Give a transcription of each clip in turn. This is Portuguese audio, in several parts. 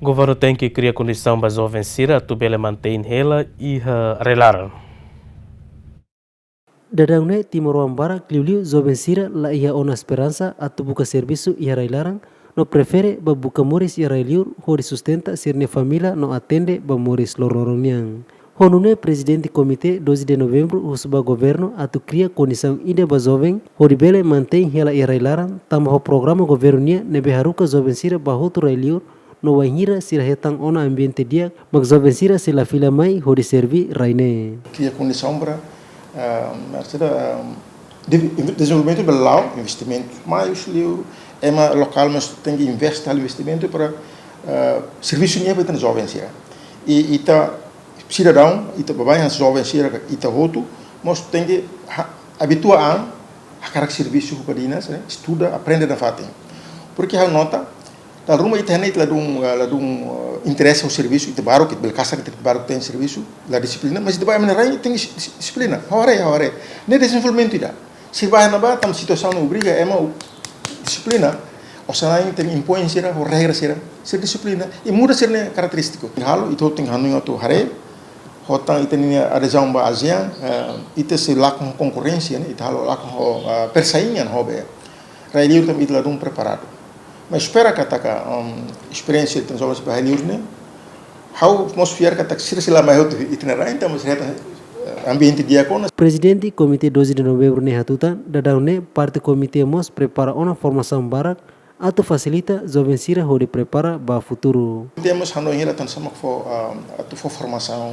O governo tem que criar condição para jovens Sira, tubele mantém ela e relar. Dadangnya Timor Wambara kliuliu jovem Sira la ia ona esperança atu buka serviço ia railarang no prefere ba buka moris ia railiur hori sustenta sirne família no atende ba moris lororoniang. Honune presidente komite 12 de novembro usba governo atu cria condição ide ba jovem hori bele mantém ela ia railarang tama ho programa governia nebe haruka jovem Sira ba hotu railiur no wahira sira hetang ona ambiente dia mag jovem Sira sila fila mai hori servi raine. Cria condição para desenvolvimento belau investimento mais livro é uma local mas tem que investir no investimento para serviço nem para jovens e ita cidadão ita babai jovens ita roto mas tem que habituar a cara serviço para dinas estuda aprende na fatem porque a nota da rumah internet lá do interesse ao serviço itu baru kita belkasar kita baru tem serviço lá disciplina mas depois menerai tem disciplina hore ne desenvolvimento tidak sirba na ba tam situação no obriga é uma disciplina o sanai tem impõe sira o regra sira ser disciplina e muda ser ne característico halo itu tem hanu itu hare hotang itu ni adesão ba ASEAN itu se lá com concorrência né itu halo lá com persaingan hobe railiur tam itu lá preparado. Mas espera que a experiência de jovens barreiros né, how atmosfera que a sila mais outro itinerário então mas ambiente diácono. Presidente Komite 12 de Novembro ne hatutan dadang parte komite mos prepara uma formação barak atau facilita jovens Sira hori prepara ba futuro. Temos Hanoi lá sama for formação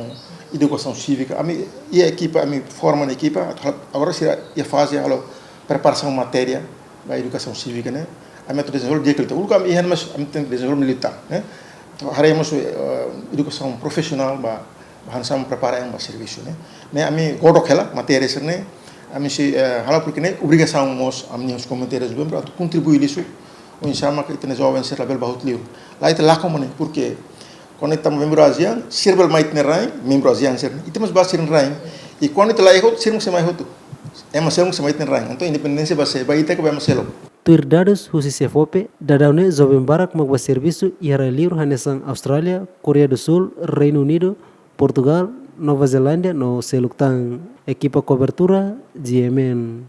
educação cívica a mi e a equipa a mi forma a equipa agora será a fase a preparação matéria da educação cívica né. A método de desenvolvimento digital. O kami ihan mas amten desenvolvimento militar, né? Haremos educação profissional ba bahan preparar yang ba serviço, né? Né ami godok hela matéria serne, ami se hala porque né obrigação mos ami os comentários bem para contribuir isso, o insama que tem jovens ser label bahut liu. Lá itu lá como né? Porque quando estamos membro ASEAN, sirbal mais nerai, membro ASEAN ser, itu mas basir nerai. E quando itu lá ikut sirung semai hotu. Mas sirung semai nerai. Então independência base, ba ita que ba maselo. Tuirdados husi sefope, dadawne jovem barak magba serviço e liur hanesang Austrália, Coreia do Sul, Reino Unido, Portugal, Nova Zelândia no seluktang equipa cobertura GMN.